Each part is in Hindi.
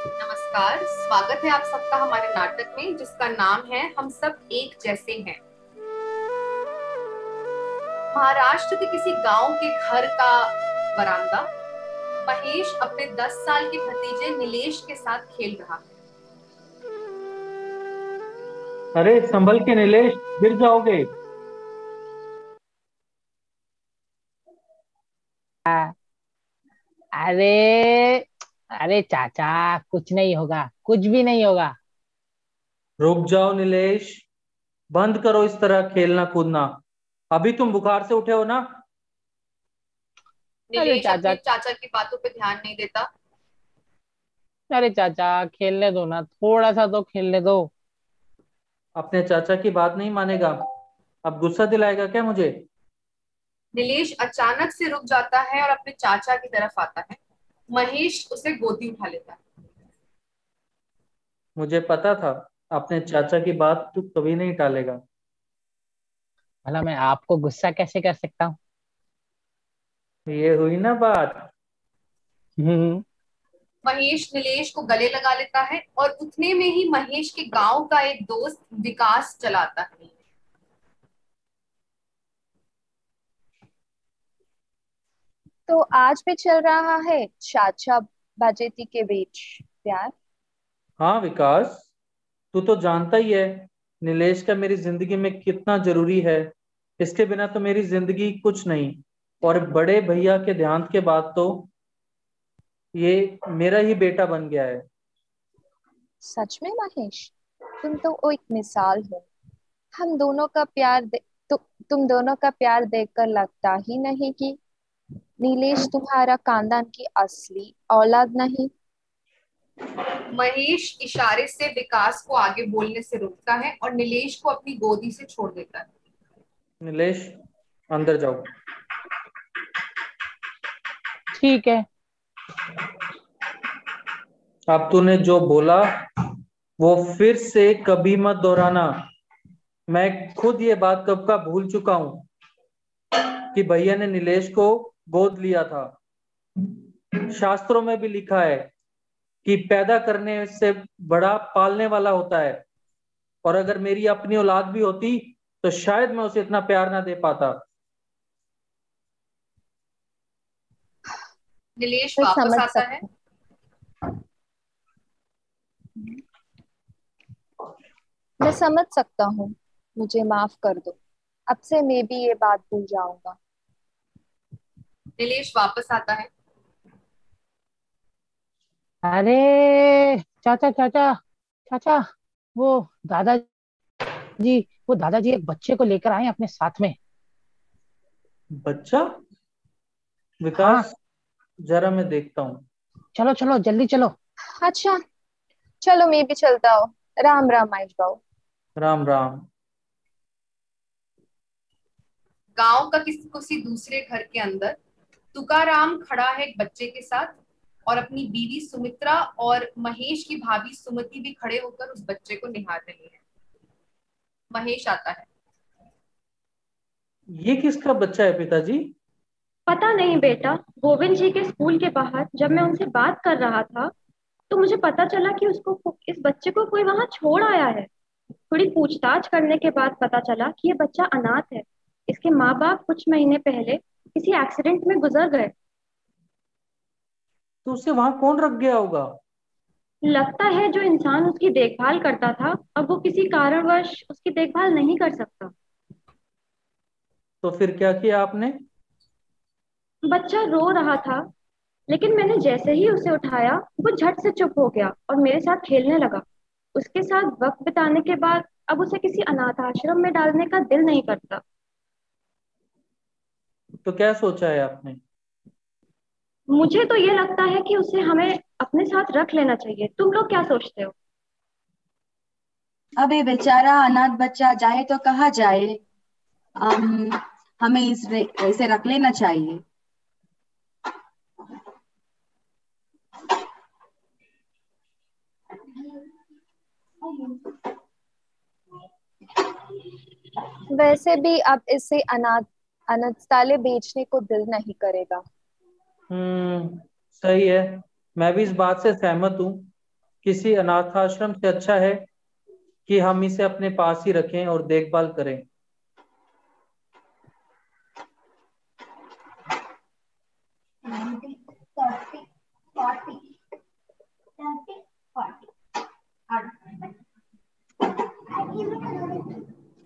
नमस्कार, स्वागत है आप सबका हमारे नाटक में जिसका नाम है हम सब एक जैसे हैं। महाराष्ट्र के किसी गांव के घर का वरांदा। महेश अपने 10 साल के भतीजे नीलेश के साथ खेल रहा है। अरे संभल के नीलेश, गिर जाओगे। अरे अरे चाचा, कुछ नहीं होगा, कुछ भी नहीं होगा। रुक जाओ नीलेश, बंद करो इस तरह खेलना कूदना। अभी तुम बुखार से उठे हो ना। अरे नीलेश चाचा, अपने चाचा की बातों पे ध्यान नहीं देता। अरे चाचा, खेलने दो ना, थोड़ा सा तो खेलने दो। अपने चाचा की बात नहीं मानेगा। अब गुस्सा दिलाएगा क्या मुझे। नीलेश अचानक से रुक जाता है और अपने चाचा की तरफ आता है। महेश उसे गोदी उठा लेता है। मुझे पता था अपने चाचा की बात तू कभी नहीं टालेगा। भला मैं आपको गुस्सा कैसे कर सकता हूँ? ये हुई ना बात। हम्म। महेश नीलेश को गले लगा लेता है और उतने में ही महेश के गांव का एक दोस्त विकास चला आता है। तो आज भी चल रहा है चाचा बाजेती के बीच प्यार। हाँ विकास, तू तो जानता ही है नीलेश का मेरी जिंदगी में कितना जरूरी है। इसके बिना तो मेरी जिंदगी कुछ नहीं। और बड़े भैया के देहांत के बाद तो ये मेरा ही बेटा बन गया है। सच में महेश, तुम तो एक मिसाल हो। हम दोनों का प्यार तुम दोनों का प्यार देखकर लगता ही नहीं कि नीलेश तुम्हारा खानदान की असली औलाद नहीं। महेश इशारे से विकास को आगे बोलने से रोकता है और नीलेश को अपनी गोदी से छोड़ देता है। नीलेश, अंदर जाओ। ठीक है। अब तूने जो बोला वो फिर से कभी मत दोहराना। मैं खुद ये बात कब का भूल चुका हूं कि भैया ने नीलेश को गोद लिया था। शास्त्रों में भी लिखा है कि पैदा करने से बड़ा पालने वाला होता है। और अगर मेरी अपनी औलाद भी होती तो शायद मैं उसे इतना प्यार ना दे पाता। नीलेश मैं वापस समझ आता है। सकता हूँ। मैं समझ सकता हूँ। मुझे माफ कर दो। अब से मैं भी ये बात भूल जाऊंगा। नीलेश वापस आता है। अरे चाचा चाचा चाचा, वो दादाजी, वो दादाजी एक बच्चे को लेकर आए हैं अपने साथ में। बच्चा? हाँ, विकास, जरा मैं देखता हूँ। चलो चलो जल्दी चलो। अच्छा, चलो मैं भी चलता हूँ। राम राम महेश बाबू। राम राम। गांव का किसी दूसरे घर के अंदर तुकाराम खड़ा है एक बच्चे के साथ और अपनी बीवी सुमित्रा और महेश की भाभी सुमति भी खड़े होकर उस बच्चे को निहार रही है। महेश आता है। ये किसका बच्चा है पिताजी? पता नहीं बेटा। गोविंद जी के स्कूल के बाहर जब मैं उनसे बात कर रहा था तो मुझे पता चला कि उसको इस बच्चे को कोई वहां छोड़ आया है। थोड़ी पूछताछ करने के बाद पता चला कि ये बच्चा अनाथ है। इसके माँ बाप कुछ महीने पहले किसी एक्सीडेंट में गुजर गए। तो उसे वहां कौन रख गया होगा? लगता है जो इंसान उसकी देखभाल करता था अब वो किसी कारणवश उसकी देखभाल नहीं कर सकता। तो फिर क्या किया आपने? बच्चा रो रहा था, लेकिन मैंने जैसे ही उसे उठाया वो झट से चुप हो गया और मेरे साथ खेलने लगा। उसके साथ वक्त बिताने के बाद अब उसे किसी अनाथ आश्रम में डालने का दिल नहीं करता। तो क्या सोचा है आपने? मुझे तो ये लगता है कि उसे हमें अपने साथ रख लेना चाहिए। तुम लोग क्या सोचते हो? अबे बेचारा अनाथ बच्चा जाए तो कहाँ जाए। हमें इसे रख लेना चाहिए। वैसे भी अब इसे अनाथालय बेचने को दिल नहीं करेगा। हम्म, सही है। मैं भी इस बात से सहमत हूँ। किसी अनाथ आश्रम से अच्छा है कि हम इसे अपने पास ही रखें और देखभाल करें।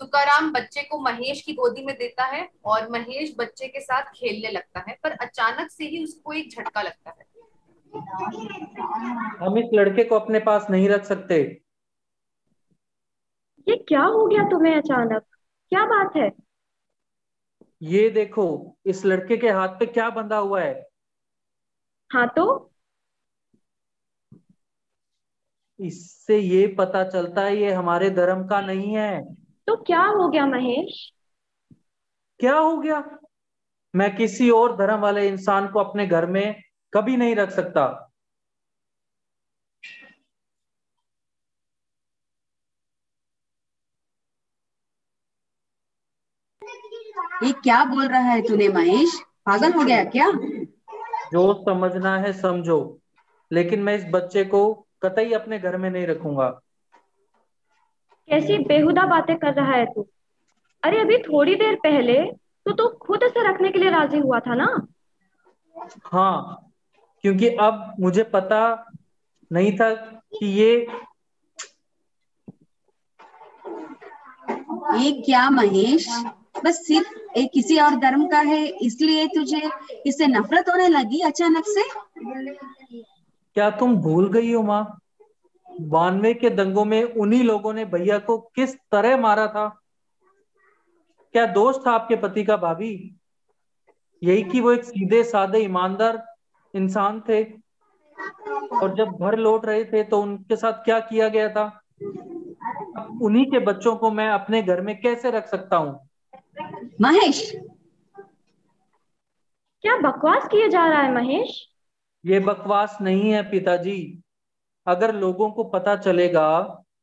तुकाराम बच्चे को महेश की गोदी में देता है और महेश बच्चे के साथ खेलने लगता है, पर अचानक से ही उसको एक झटका लगता है। हम इस लड़के को अपने पास नहीं रख सकते। ये क्या हो गया तुम्हें अचानक? क्या बात है? ये देखो, इस लड़के के हाथ पे क्या बंधा हुआ है। हाँ तो? इससे ये पता चलता है ये हमारे धर्म का नहीं है। तो क्या हो गया महेश? क्या हो गया? मैं किसी और धर्म वाले इंसान को अपने घर में कभी नहीं रख सकता। ये क्या बोल रहा है तूने महेश? पागल हो गया क्या? जो समझना है समझो, लेकिन मैं इस बच्चे को कतई अपने घर में नहीं रखूंगा। कैसी बेहुदा बातें कर रहा है तू? अरे अभी थोड़ी देर पहले तो तू खुद से रखने के लिए राजी हुआ था ना। हाँ, क्योंकि अब मुझे पता नहीं था कि ये क्या महेश? बस सिर्फ एक किसी और धर्म का है इसलिए तुझे इससे नफरत होने लगी अचानक से? क्या तुम भूल गई हो माँ? 92 के दंगों में उन्हीं लोगों ने भैया को किस तरह मारा था। क्या दोष था आपके पति का भाभी? यही कि वो एक सीधे साधे ईमानदार इंसान थे, और जब घर लौट रहे थे तो उनके साथ क्या किया गया था। अब उन्हीं के बच्चों को मैं अपने घर में कैसे रख सकता हूँ? महेश, क्या बकवास किए जा रहा है महेश? ये बकवास नहीं है पिताजी। अगर लोगों को पता चलेगा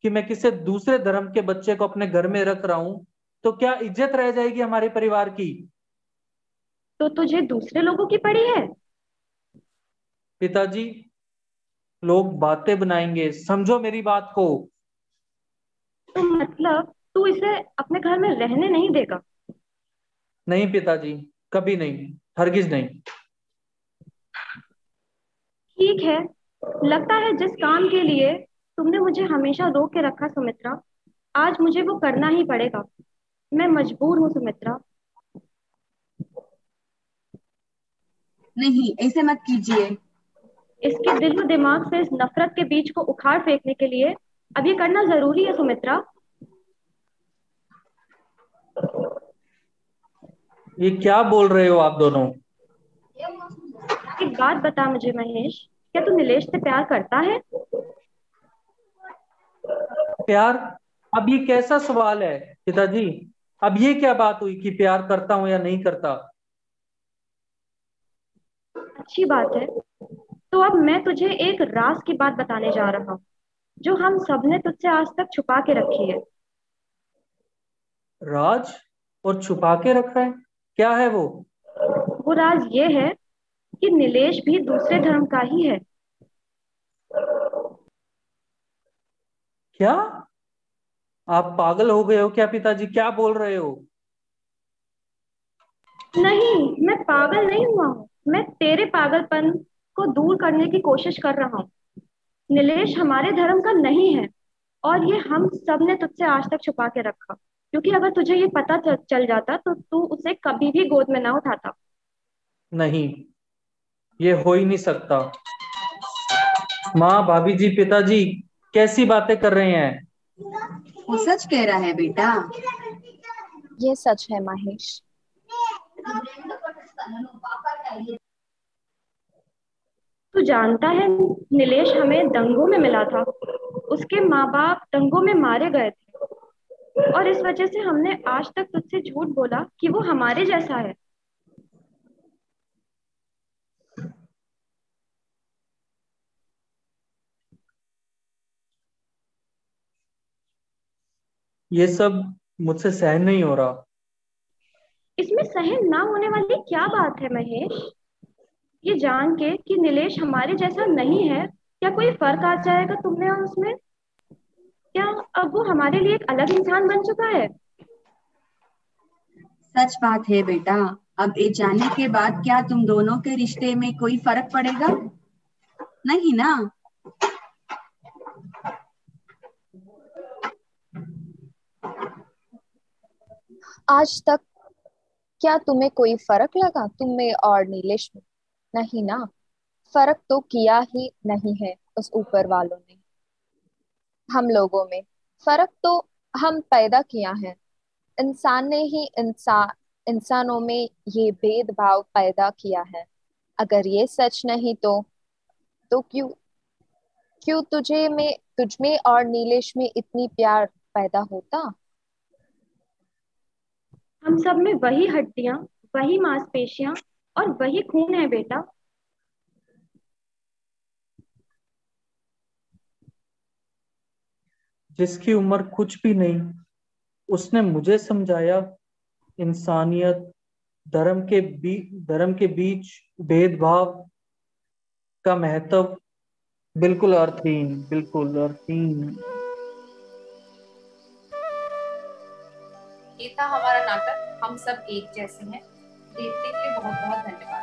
कि मैं किसी दूसरे धर्म के बच्चे को अपने घर में रख रहा हूं, तो क्या इज्जत रह जाएगी हमारे परिवार की? तो तुझे दूसरे लोगों की पड़ी है? पिताजी, लोग बातें बनाएंगे, समझो मेरी बात को। तो मतलब तू इसे अपने घर में रहने नहीं देगा? नहीं पिताजी, कभी नहीं, हरगिज नहीं। ठीक है, लगता है जिस काम के लिए तुमने मुझे हमेशा रोक के रखा सुमित्रा, आज मुझे वो करना ही पड़ेगा। मैं मजबूर हूँ सुमित्रा। नहीं ऐसे मत कीजिए। इसके दिल और दिमाग से इस नफरत के बीज को उखाड़ फेंकने के लिए अब ये करना जरूरी है सुमित्रा। ये क्या बोल रहे हो आप दोनों? एक बात बता मुझे महेश, क्या तू नीलेश से प्यार करता है? प्यार? अब ये कैसा सवाल है पिताजी? अब ये क्या बात हुई कि प्यार करता हूं या नहीं करता? अच्छी बात है। तो अब मैं तुझे एक राज की बात बताने जा रहा हूँ जो हम सबने तुझसे आज तक छुपा के रखी है। राज? और छुपा के रखा है? क्या है वो? वो राज ये है कि नीलेश भी दूसरे धर्म का ही है। क्या? आप पागल हो गए हो क्या पिताजी? क्या बोल रहे हो? नहीं, मैं पागल नहीं हुआ हूँ। मैं तेरे पागलपन को दूर करने की कोशिश कर रहा हूँ। नीलेश हमारे धर्म का नहीं है और ये हम सब ने तुझसे आज तक छुपा के रखा, क्योंकि अगर तुझे ये पता चल जाता तो तू उसे कभी भी गोद में ना उठाता। नहीं, ये हो ही नहीं सकता। माँ, भाभी जी, पिताजी, कैसी बातें कर रहे हैं? वो सच कह रहा है बेटा। ये सच है महेश। तू जानता है नीलेश हमें दंगों में मिला था। उसके माँ बाप दंगों में मारे गए थे और इस वजह से हमने आज तक तुझसे झूठ बोला कि वो हमारे जैसा है। ये सब मुझसे सहन नहीं हो रहा। इसमें सहन ना होने वाली क्या बात है महेश? ये जान के कि नीलेश हमारे जैसा नहीं है क्या कोई फर्क आ जाएगा तुमने और उसमें? क्या अब वो हमारे लिए एक अलग इंसान बन चुका है? सच बात है बेटा। अब ये जानने के बाद क्या तुम दोनों के रिश्ते में कोई फर्क पड़ेगा? नहीं ना। आज तक क्या तुम्हें कोई फर्क लगा तुम में और नीलेश में? नहीं ना। फर्क तो किया ही नहीं है उस ऊपर वालों ने हम लोगों में। फर्क तो हम पैदा किया है। इंसान ने ही इंसानों में ये भेदभाव पैदा किया है। अगर ये सच नहीं तो क्यों क्यों तुझ में और नीलेश में इतनी प्यार पैदा होता? हम सब में वही हड्डियां, वही मांसपेशियां और वही खून है बेटा। जिसकी उम्र कुछ भी नहीं, उसने मुझे समझाया इंसानियत, धर्म के बीच भेदभाव का महत्व। बिल्कुल अर्थहीन। ये था हमारा नाटक हम सब एक जैसे हैं। देखने के लिए बहुत बहुत धन्यवाद।